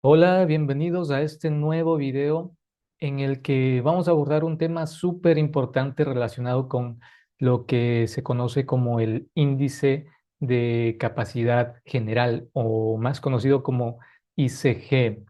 Hola, bienvenidos a este nuevo video en el que vamos a abordar un tema súper importante relacionado con lo que se conoce como el índice de capacidad general o más conocido como ICG.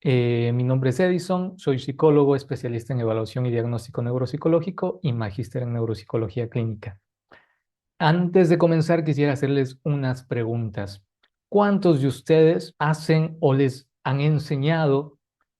Mi nombre es Edison, soy psicólogo, especialista en evaluación y diagnóstico neuropsicológico y magíster en neuropsicología clínica. Antes de comenzar, quisiera hacerles unas preguntas. ¿Cuántos de ustedes hacen o les han enseñado,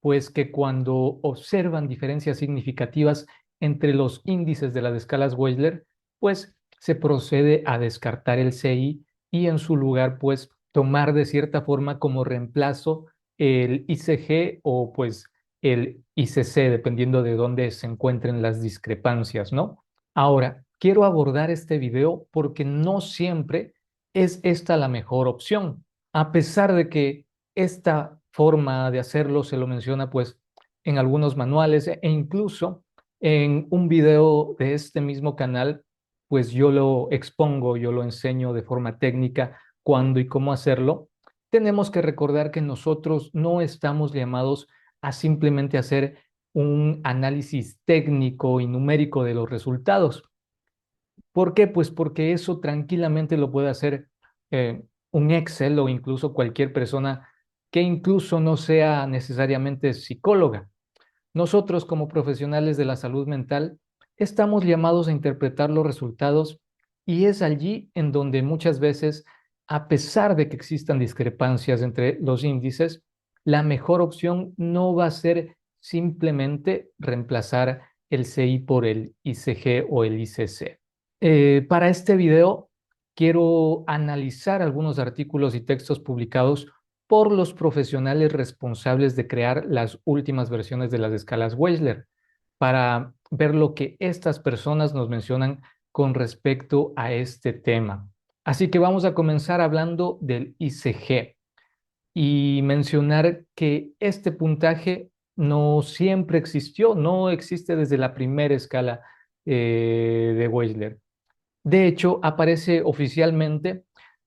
pues, que cuando observan diferencias significativas entre los índices de las escalas Wechsler, pues, se procede a descartar el CI y en su lugar, pues, tomar de cierta forma como reemplazo el ICG o, pues, el ICC, dependiendo de dónde se encuentren las discrepancias, ¿no? Ahora, quiero abordar este video porque no siempre es esta la mejor opción, a pesar de que esta forma de hacerlo se lo menciona pues en algunos manuales e incluso en un video de este mismo canal, pues yo lo expongo, yo lo enseño de forma técnica cuándo y cómo hacerlo. Tenemos que recordar que nosotros no estamos llamados a simplemente hacer un análisis técnico y numérico de los resultados. ¿Por qué? Pues porque eso tranquilamente lo puede hacer eh, un Excel o incluso cualquier persona que incluso no sea necesariamente psicóloga. Nosotros como profesionales de la salud mental estamos llamados a interpretar los resultados y es allí en donde muchas veces, a pesar de que existan discrepancias entre los índices, la mejor opción no va a ser simplemente reemplazar el CI por el ICG o el ICC. Para este video quiero analizar algunos artículos y textos publicados por los profesionales responsables de crear las últimas versiones de las escalas Wechsler para ver lo que estas personas nos mencionan con respecto a este tema. Así que vamos a comenzar hablando del ICG y mencionar que este puntaje no siempre existió, no existe desde la primera escala de Wechsler. De hecho, aparece oficialmente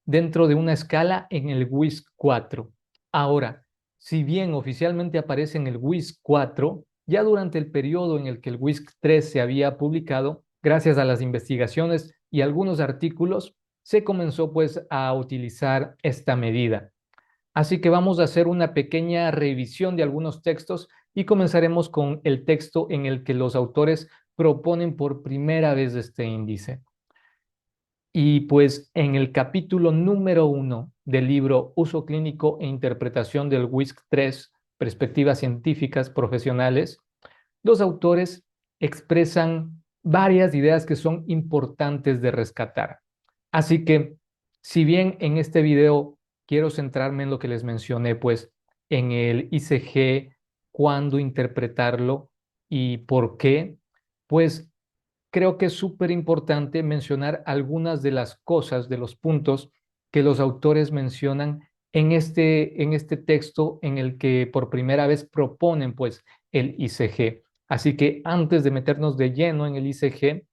dentro de una escala en el WISC 4. Ahora, si bien oficialmente aparece en el WISC 4, ya durante el periodo en el que el WISC 3 se había publicado, gracias a las investigaciones y algunos artículos, se comenzó pues a utilizar esta medida. Así que vamos a hacer una pequeña revisión de algunos textos y comenzaremos con el texto en el que los autores proponen por primera vez este índice. Y pues en el capítulo número 1 del libro Uso clínico e interpretación del WISC-3, Perspectivas científicas profesionales, los autores expresan varias ideas que son importantes de rescatar. Así que, si bien en este video quiero centrarme en lo que les mencioné, pues en el ICG, cuándo interpretarlo y por qué, pues creo que es súper importante mencionar algunas de las cosas, de los puntos que los autores mencionan en este texto en el que por primera vez proponen pues el ICG. Así que antes de meternos de lleno en el ICG,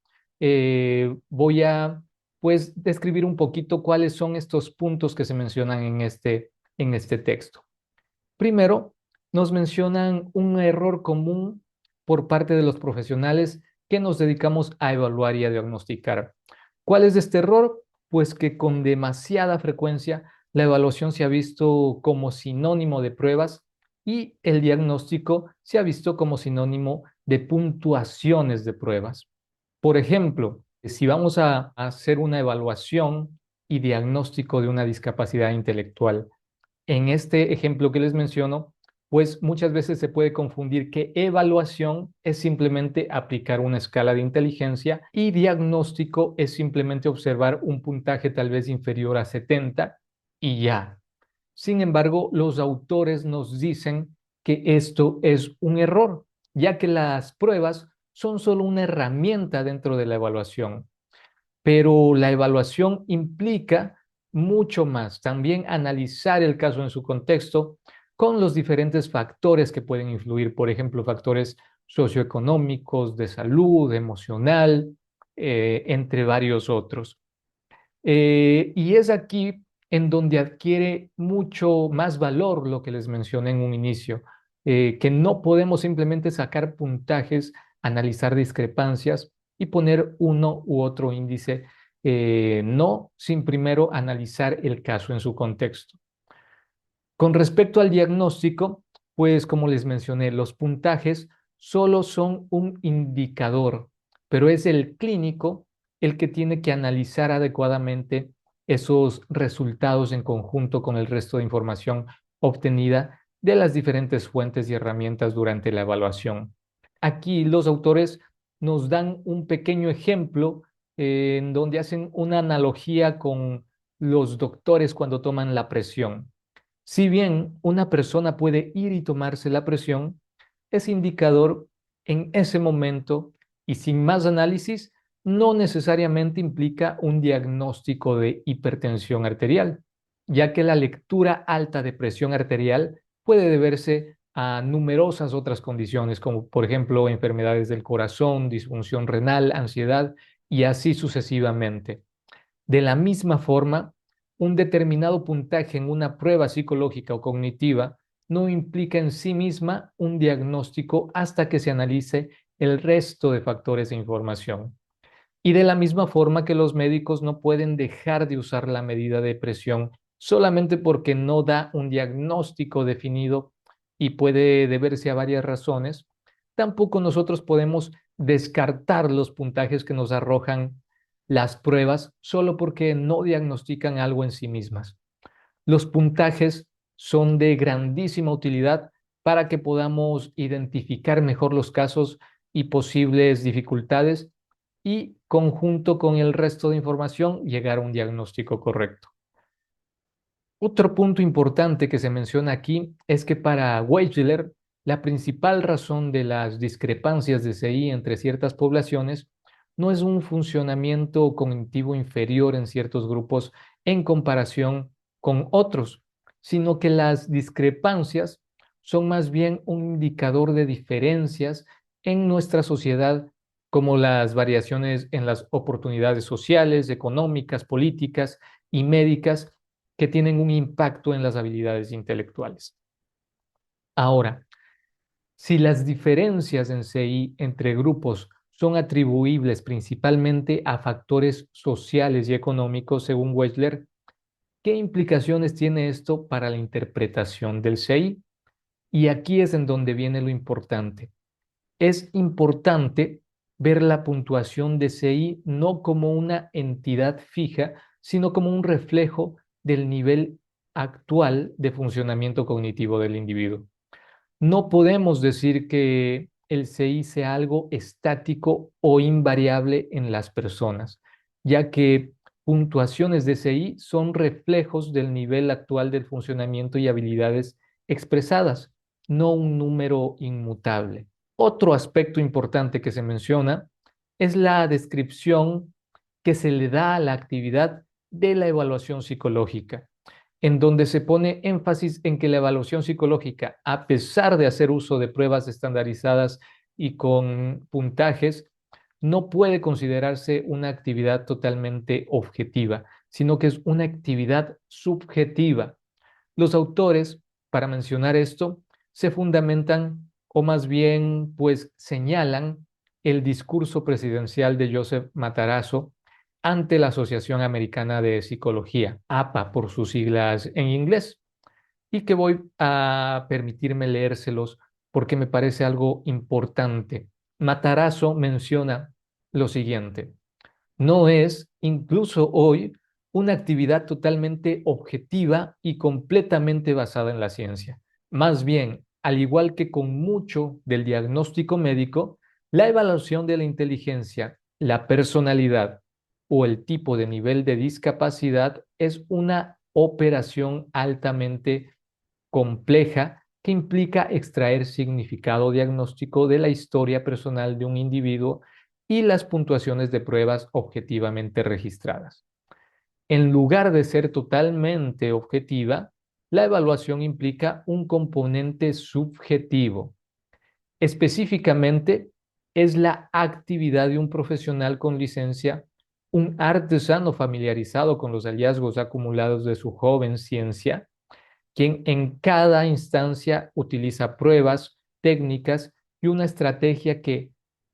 voy a pues describir un poquito cuáles son estos puntos que se mencionan en este texto. Primero, nos mencionan un error común por parte de los profesionales que nos dedicamos a evaluar y a diagnosticar. ¿Cuál es este error? Pues que con demasiada frecuencia la evaluación se ha visto como sinónimo de pruebas y el diagnóstico se ha visto como sinónimo de puntuaciones de pruebas. Por ejemplo, si vamos a hacer una evaluación y diagnóstico de una discapacidad intelectual, en este ejemplo que les menciono, pues muchas veces se puede confundir que evaluación es simplemente aplicar una escala de inteligencia y diagnóstico es simplemente observar un puntaje tal vez inferior a 70 y ya. Sin embargo, los autores nos dicen que esto es un error, ya que las pruebas son solo una herramienta dentro de la evaluación, pero la evaluación implica mucho más, también analizar el caso en su contexto con los diferentes factores que pueden influir, por ejemplo, factores socioeconómicos, de salud, emocional, entre varios otros. Y es aquí en donde adquiere mucho más valor lo que les mencioné en un inicio, que no podemos simplemente sacar puntajes, analizar discrepancias y poner uno u otro índice, no sin primero analizar el caso en su contexto. Con respecto al diagnóstico, pues como les mencioné, los puntajes solo son un indicador, pero es el clínico el que tiene que analizar adecuadamente esos resultados en conjunto con el resto de información obtenida de las diferentes fuentes y herramientas durante la evaluación. Aquí los autores nos dan un pequeño ejemplo en donde hacen una analogía con los doctores cuando toman la presión. Si bien una persona puede ir y tomarse la presión, ese indicador en ese momento y sin más análisis no necesariamente implica un diagnóstico de hipertensión arterial, ya que la lectura alta de presión arterial puede deberse a numerosas otras condiciones, como por ejemplo enfermedades del corazón, disfunción renal, ansiedad y así sucesivamente. De la misma forma, un determinado puntaje en una prueba psicológica o cognitiva no implica en sí misma un diagnóstico hasta que se analice el resto de factores de información. Y de la misma forma que los médicos no pueden dejar de usar la medida de presión solamente porque no da un diagnóstico definido y puede deberse a varias razones, tampoco nosotros podemos descartar los puntajes que nos arrojan las pruebas solo porque no diagnostican algo en sí mismas. Los puntajes son de grandísima utilidad para que podamos identificar mejor los casos y posibles dificultades y, conjunto con el resto de información, llegar a un diagnóstico correcto. Otro punto importante que se menciona aquí es que para Weigler, la principal razón de las discrepancias de CI entre ciertas poblaciones no es un funcionamiento cognitivo inferior en ciertos grupos en comparación con otros, sino que las discrepancias son más bien un indicador de diferencias en nuestra sociedad, como las variaciones en las oportunidades sociales, económicas, políticas y médicas que tienen un impacto en las habilidades intelectuales. Ahora, si las diferencias en CI entre grupos son atribuibles principalmente a factores sociales y económicos, según Wechsler, ¿qué implicaciones tiene esto para la interpretación del CI? Y aquí es en donde viene lo importante. Es importante ver la puntuación de CI no como una entidad fija, sino como un reflejo del nivel actual de funcionamiento cognitivo del individuo. No podemos decir que el CI sea algo estático o invariable en las personas, ya que puntuaciones de CI son reflejos del nivel actual del funcionamiento y habilidades expresadas, no un número inmutable. Otro aspecto importante que se menciona es la descripción que se le da a la actividad de la evaluación psicológica, en donde se pone énfasis en que la evaluación psicológica, a pesar de hacer uso de pruebas estandarizadas y con puntajes, no puede considerarse una actividad totalmente objetiva, sino que es una actividad subjetiva. Los autores, para mencionar esto, se fundamentan o más bien pues señalan el discurso presidencial de Joseph Matarazzo ante la Asociación Americana de Psicología, APA por sus siglas en inglés, y que voy a permitirme leérselos porque me parece algo importante. Matarazzo menciona lo siguiente: no es, incluso hoy, una actividad totalmente objetiva y completamente basada en la ciencia. Más bien, al igual que con mucho del diagnóstico médico, la evaluación de la inteligencia, la personalidad o el tipo de nivel de discapacidad es una operación altamente compleja que implica extraer significado diagnóstico de la historia personal de un individuo y las puntuaciones de pruebas objetivamente registradas. En lugar de ser totalmente objetiva, la evaluación implica un componente subjetivo. Específicamente, es la actividad de un profesional con licencia un artesano familiarizado con los hallazgos acumulados de su joven ciencia, quien en cada instancia utiliza pruebas, técnicas y una estrategia que,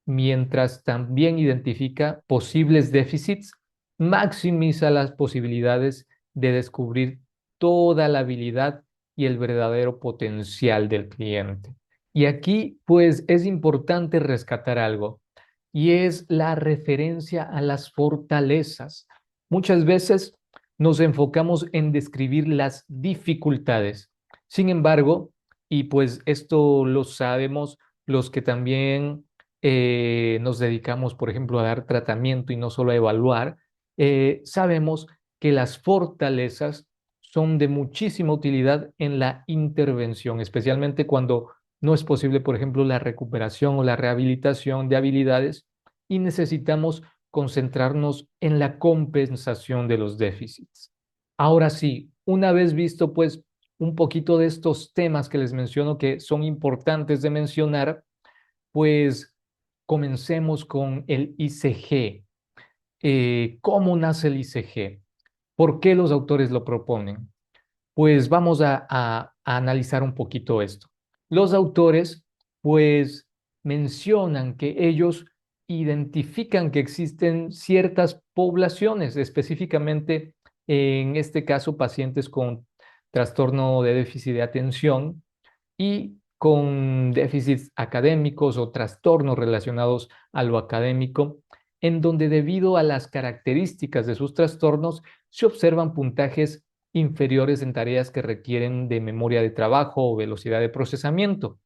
mientras también identifica posibles déficits, maximiza las posibilidades de descubrir toda la habilidad y el verdadero potencial del cliente. Y aquí, pues, es importante rescatar algo, y es la referencia a las fortalezas. Muchas veces nos enfocamos en describir las dificultades. Sin embargo, y pues esto lo sabemos los que también nos dedicamos, por ejemplo, a dar tratamiento y no solo a evaluar, sabemos que las fortalezas son de muchísima utilidad en la intervención, especialmente cuando no es posible, por ejemplo, la recuperación o la rehabilitación de habilidades y necesitamos concentrarnos en la compensación de los déficits. Ahora sí, una vez visto pues un poquito de estos temas que les menciono que son importantes de mencionar, pues comencemos con el ICG. ¿Cómo nace el ICG? ¿Por qué los autores lo proponen? Pues vamos a analizar un poquito esto. Los autores, pues, mencionan que ellos identifican que existen ciertas poblaciones, específicamente en este caso pacientes con trastorno de déficit de atención y con déficits académicos o trastornos relacionados a lo académico, en donde debido a las características de sus trastornos se observan puntajes inferiores en tareas que requieren de memoria de trabajo o velocidad de procesamiento,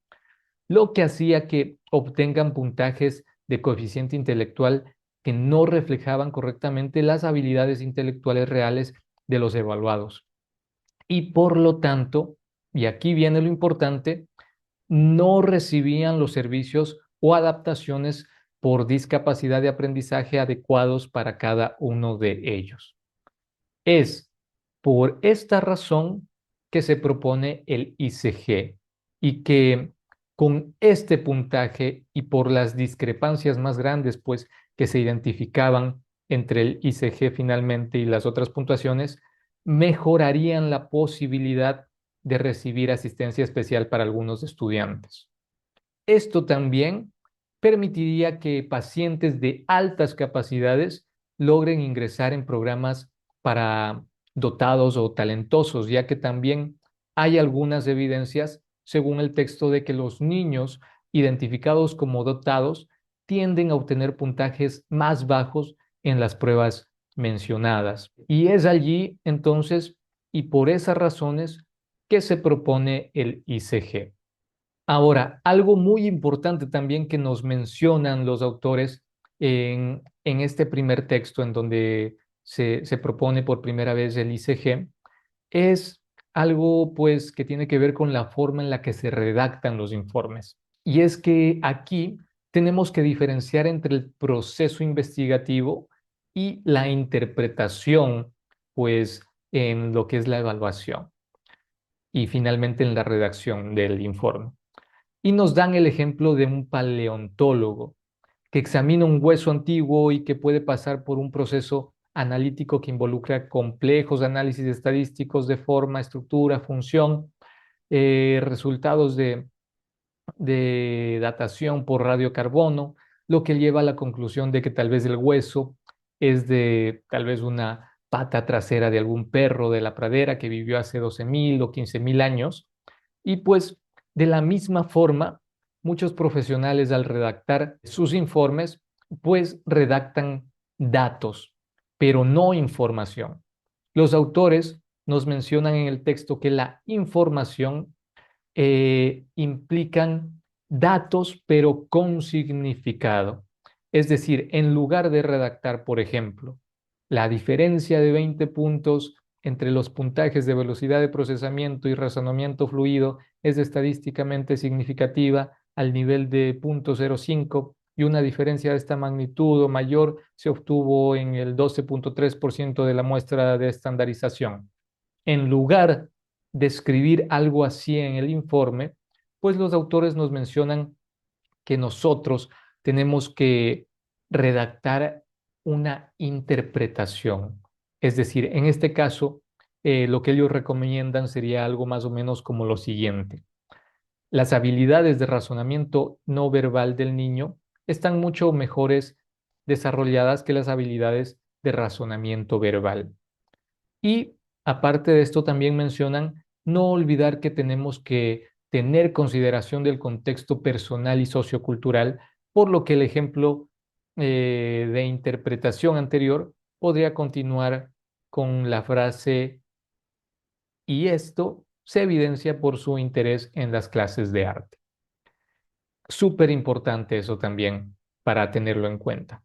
lo que hacía que obtengan puntajes de coeficiente intelectual que no reflejaban correctamente las habilidades intelectuales reales de los evaluados. Y por lo tanto, y aquí viene lo importante, no recibían los servicios o adaptaciones por discapacidad de aprendizaje adecuados para cada uno de ellos. Es por esta razón que se propone el ICG y que con este puntaje y por las discrepancias más grandes pues que se identificaban entre el ICG finalmente y las otras puntuaciones, mejorarían la posibilidad de recibir asistencia especial para algunos estudiantes. Esto también permitiría que pacientes de altas capacidades logren ingresar en programas para dotados o talentosos, ya que también hay algunas evidencias, según el texto, de que los niños identificados como dotados tienden a obtener puntajes más bajos en las pruebas mencionadas. Y es allí, entonces, y por esas razones, que se propone el ICG. Ahora, algo muy importante también que nos mencionan los autores en este primer texto en donde se propone por primera vez el ICG es algo pues que tiene que ver con la forma en la que se redactan los informes. Y es que aquí tenemos que diferenciar entre el proceso investigativo y la interpretación pues en lo que es la evaluación y finalmente en la redacción del informe. Y nos dan el ejemplo de un paleontólogo que examina un hueso antiguo y que puede pasar por un proceso analítico que involucra complejos análisis estadísticos de forma, estructura, función, resultados de datación por radiocarbono, lo que lleva a la conclusión de que tal vez el hueso es de tal vez una pata trasera de algún perro de la pradera que vivió hace 12.000 o 15.000 años. Y pues de la misma forma, muchos profesionales al redactar sus informes, pues redactan datos, pero no información. Los autores nos mencionan en el texto que la información implican datos, pero con significado. Es decir, en lugar de redactar, por ejemplo, la diferencia de 20 puntos entre los puntajes de velocidad de procesamiento y razonamiento fluido es estadísticamente significativa al nivel de 0.05 y una diferencia de esta magnitud o mayor se obtuvo en el 12.3% de la muestra de estandarización. En lugar de escribir algo así en el informe, pues los autores nos mencionan que nosotros tenemos que redactar una interpretación. Es decir, en este caso, lo que ellos recomiendan sería algo más o menos como lo siguiente. Las habilidades de razonamiento no verbal del niño están mucho mejores desarrolladas que las habilidades de razonamiento verbal. Y aparte de esto, también mencionan no olvidar que tenemos que tener consideración del contexto personal y sociocultural, por lo que el ejemplo de interpretación anterior podría continuar con la frase y esto se evidencia por su interés en las clases de arte. Súper importante eso también para tenerlo en cuenta.